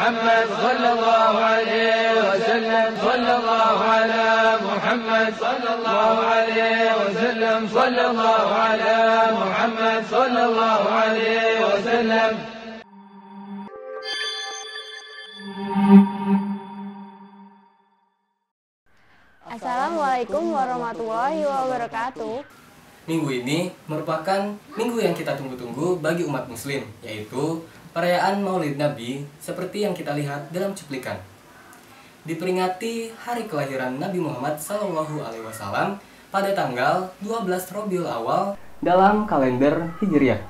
محمد صلى الله عليه وسلم صلى الله على محمد صلى الله عليه وسلم صلى الله على محمد صلى الله عليه وسلم. Assalamualaikum warahmatullahi wabarakatuh. Minggu ini merupakan minggu yang kita tunggu-tunggu bagi umat muslim, yaitu perayaan Maulid Nabi seperti yang kita lihat dalam cuplikan. Diperingati hari kelahiran Nabi Muhammad SAW pada tanggal 12 Rabiul Awal dalam kalender Hijriah.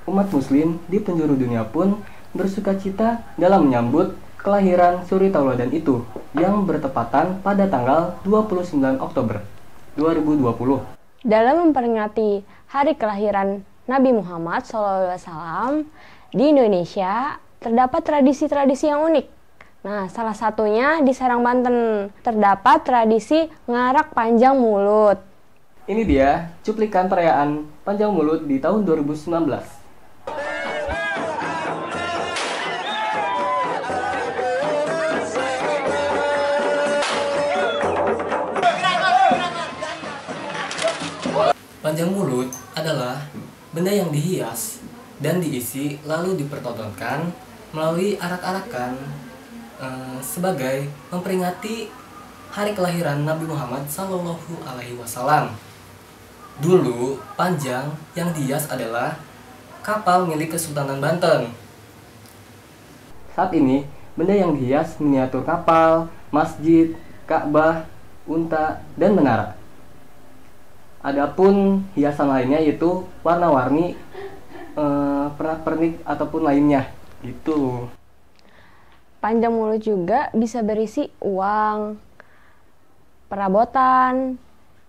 Umat muslim di penjuru dunia pun bersukacita dalam menyambut kelahiran suri tauladan itu yang bertepatan pada tanggal 29 Oktober 2020. Dalam memperingati hari kelahiran Nabi Muhammad SAW, di Indonesia terdapat tradisi-tradisi yang unik. Nah, salah satunya di Serang, Banten, terdapat tradisi ngarak panjang mulut. Ini dia cuplikan perayaan panjang mulut di tahun 2019. Panjang mulut adalah benda yang dihias dan diisi lalu dipertontonkan melalui arak-arakan sebagai memperingati hari kelahiran Nabi Muhammad SAW. Dulu panjang yang dihias adalah kapal milik Kesultanan Banten. Saat ini benda yang dihias miniatur kapal, masjid, Ka'bah, unta, dan menara. Adapun hiasan lainnya yaitu warna-warni, pernak-pernik ataupun lainnya gitu. Panjang mulut juga bisa berisi uang, perabotan,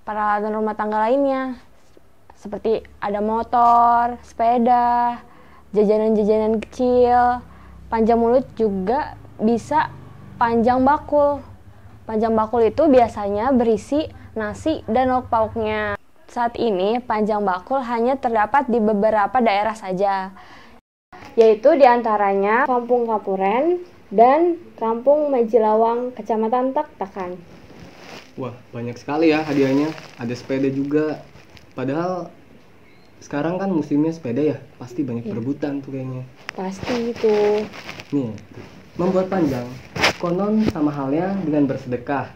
peralatan rumah tangga lainnya, seperti ada motor, sepeda, jajanan-jajanan kecil. Panjang mulut juga bisa panjang bakul. Panjang bakul itu biasanya berisi nasi dan lauk pauknya. Saat ini panjang bakul hanya terdapat di beberapa daerah saja, yaitu diantaranya Kampung Kapuren dan Kampung Majilawang, Kecamatan Tak-Takan. Wah, banyak sekali ya hadiahnya. Ada sepeda juga. Padahal sekarang kan musimnya sepeda ya, pasti banyak perebutan tuh kayaknya. Pasti itu. Nih, membuat panjang konon sama halnya dengan bersedekah.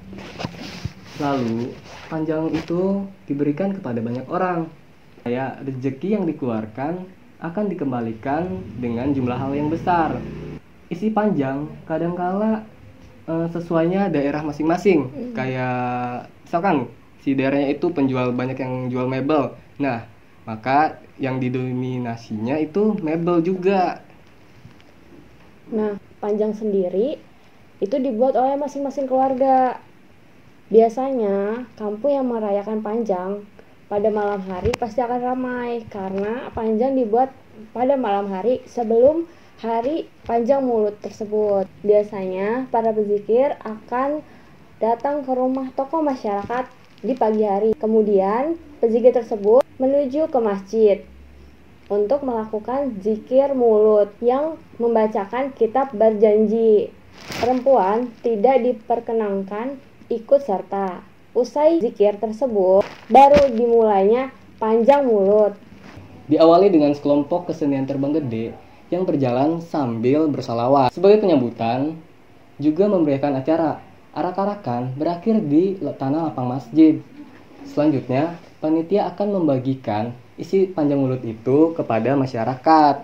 Lalu panjang itu diberikan kepada banyak orang. Kayak rezeki yang dikeluarkan akan dikembalikan dengan jumlah hal yang besar. Isi panjang kadangkala sesuainya daerah masing-masing. Kayak misalkan si daerahnya itu penjual, banyak yang jual mebel. Nah, maka yang didominasinya itu mebel juga. Nah, panjang sendiri itu dibuat oleh masing-masing keluarga. Biasanya, kampung yang merayakan panjang pada malam hari pasti akan ramai karena panjang dibuat pada malam hari sebelum hari panjang mulut tersebut. Biasanya, para pezikir akan datang ke rumah tokoh masyarakat di pagi hari. Kemudian, pezikir tersebut menuju ke masjid untuk melakukan zikir mulut yang membacakan kitab berjanji. Perempuan tidak diperkenankan ikut serta. Usai zikir tersebut, baru dimulainya panjang mulut. Diawali dengan sekelompok kesenian terbang gede yang berjalan sambil bersalawat. Sebagai penyambutan, juga memberikan acara. Arak-arakan berakhir di tanah lapang masjid. Selanjutnya, panitia akan membagikan isi panjang mulut itu kepada masyarakat.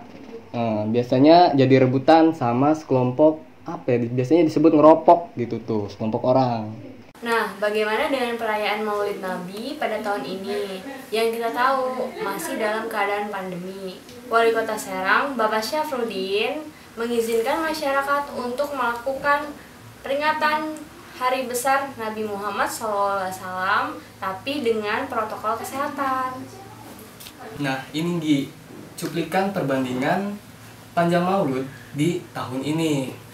Biasanya jadi rebutan sama sekelompok, biasanya disebut ngeropok gitu tuh, sekelompok orang. Nah, bagaimana dengan perayaan Maulid Nabi pada tahun ini? Yang kita tahu masih dalam keadaan pandemi. Wali Kota Serang, Bapak Syafruddin, mengizinkan masyarakat untuk melakukan peringatan Hari Besar Nabi Muhammad SAW, tapi dengan protokol kesehatan. Nah, ini Gi, cuplikan perbandingan panjang maulud di tahun ini.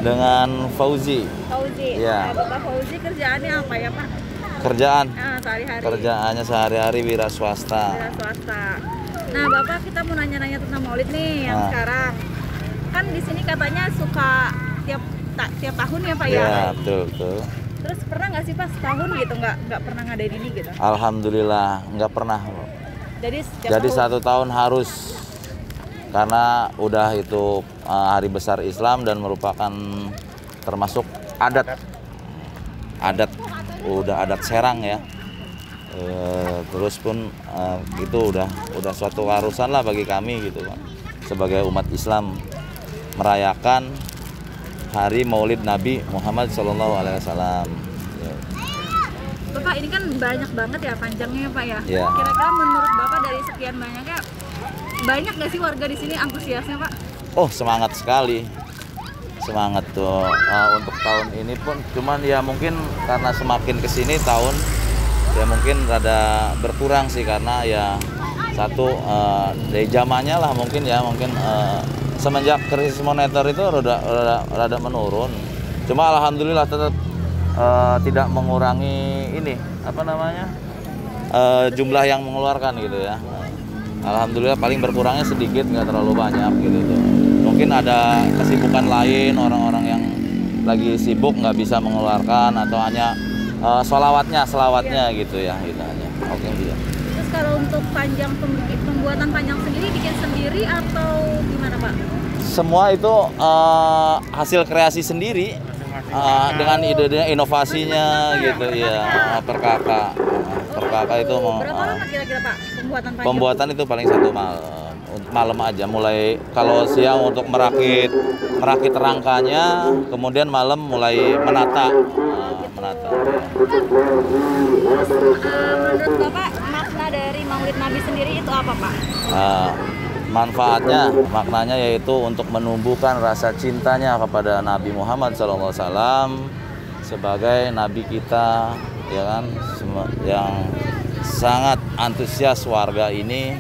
Dengan Fauzi. Fauzi. Ya. Nah, Bapak Fauzi kerjaannya apa ya Pak? Kerjaan. Sehari-hari. Kerjaannya sehari-hari wira swasta. Wira swasta. Nah Bapak, kita mau nanya-nanya tentang Maulid nih yang sekarang. Kan di sini katanya suka tiap tahun ya Pak ya? Ya, betul. Terus pernah nggak sih Pak setahun gitu nggak pernah ngadain ini gitu? Alhamdulillah nggak pernah. Jadi satu tahun harus, karena udah itu hari besar Islam dan merupakan termasuk adat udah adat Serang ya. Terus pun gitu udah suatu keharusan lah bagi kami gitu kan, sebagai umat Islam merayakan hari Maulid Nabi Muhammad SAW. Bapak, ini kan banyak banget ya panjangnya Pak ya. Ya. Kira-kira menurut Bapak dari sekian banyaknya, banyak nggak sih warga di sini antusiasnya Pak? Oh, semangat sekali. Semangat tuh untuk tahun ini pun, cuman ya mungkin karena semakin kesini tahun ya mungkin rada berkurang sih, karena ya satu dari zamannya lah mungkin semenjak krisis moneter itu rada menurun. Cuma alhamdulillah tetap tidak mengurangi ini jumlah yang mengeluarkan gitu ya. Alhamdulillah paling berkurangnya sedikit, nggak terlalu banyak gitu tuh. Mungkin ada kesibukan lain, orang-orang yang lagi sibuk nggak bisa mengeluarkan, atau hanya selawatnya gitu ya, gitu aja. Oke, iya. Terus kalau untuk pembuatan panjang sendiri, bikin sendiri atau gimana Pak? Semua itu hasil kreasi sendiri, dengan ide inovasinya gitu ya, per kakak itu mau. Berapa lama kira-kira Pak pembuatan panjang? Pembuatan itu paling 1 malam aja, mulai kalau siang untuk merakit rangkanya, kemudian malam mulai menata. Menurut Bapak, makna dari Maulid Nabi sendiri itu apa Pak? Maknanya yaitu untuk menumbuhkan rasa cintanya kepada Nabi Muhammad SAW sebagai Nabi kita, ya kan, yang sangat antusias warga ini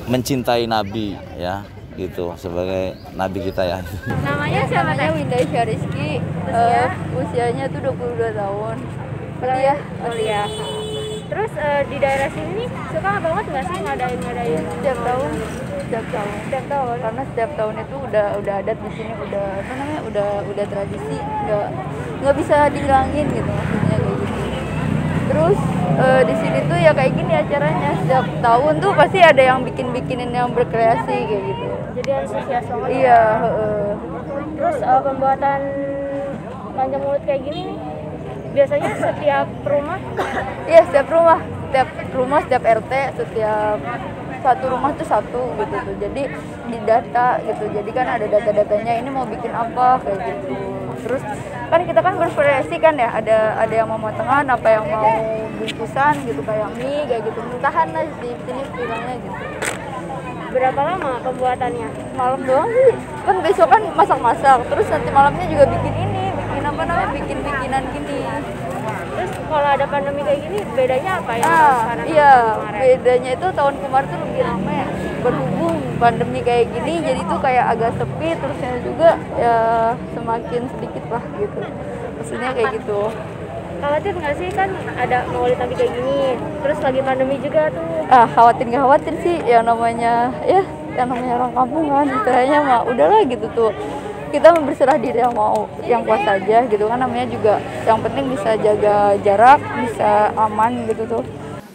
mencintai Nabi ya, gitu, sebagai Nabi kita ya. Namanya siapa? Namanya Winda Syariski, usianya tuh 22 tahun. Kuliah. Terus di daerah sini nih suka banget nggak sih ngadain? Setiap tahun. Karena setiap tahun itu udah adat di sini, udah tradisi, nggak bisa dihilangin gitu, maksudnya kayak gitu. Terus di sini tuh ya kayak gini acaranya, setiap tahun tuh pasti ada yang bikinin yang berkreasi kayak gitu. Jadi antusias banget. Iya. Terus pembuatan panjang mulut kayak gini nih biasanya setiap rumah? Iya, setiap rumah, setiap RT, setiap satu rumah tuh satu gitu tuh. Jadi di data gitu. Jadi kan ada data-datanya, ini mau bikin apa kayak gitu. Terus kan kita kan bervariasi kan ya, ada yang mau potongan, apa yang mau bungkusan gitu, kayak mie kayak gitu. Mentahan lah di sini bilangnya gitu. Berapa lama pembuatannya? Malam doang sih. Kan besok kan masak-masak, terus nanti malamnya juga bikin bikinan gini. Terus kalau ada pandemi kayak gini bedanya apa ya? Iya, bedanya itu tahun kemarin tuh lebih ramai, berhubung pandemi kayak gini jadi tuh kayak agak sepi, terusnya juga ya semakin sedikit lah gitu, maksudnya kayak gitu. Khawatir nggak sih kan ada Maulid Nabi kayak gini, terus lagi pandemi juga tuh? Khawatir nggak khawatir sih, yang namanya orang kampungan, istilahnya mah udahlah gitu tuh. Kita berserah diri yang kuat saja gitu kan, namanya juga yang penting bisa jaga jarak, bisa aman gitu tuh.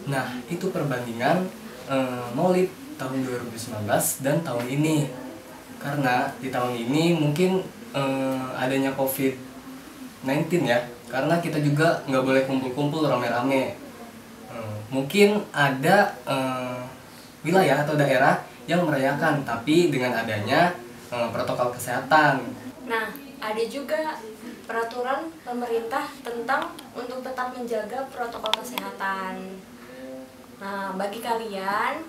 Nah, itu perbandingan Maulid tahun 2019 dan tahun ini. Karena di tahun ini mungkin adanya COVID-19 ya, karena kita juga nggak boleh kumpul-kumpul rame-rame. Mungkin ada wilayah atau daerah yang merayakan, tapi dengan adanya protokol kesehatan. Nah, ada juga peraturan pemerintah tentang untuk tetap menjaga protokol kesehatan. Nah, bagi kalian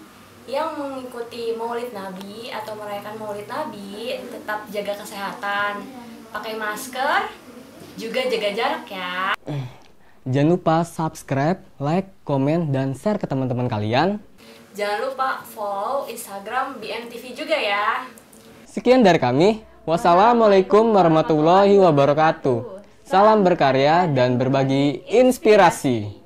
yang mengikuti Maulid Nabi atau merayakan Maulid Nabi, tetap jaga kesehatan, pakai masker, juga jaga jarak ya. Jangan lupa subscribe, like, komen, dan share ke teman-teman kalian. Jangan lupa follow Instagram BMTV juga ya. Sekian dari kami. Wassalamualaikum warahmatullahi wabarakatuh. Salam berkarya dan berbagi inspirasi.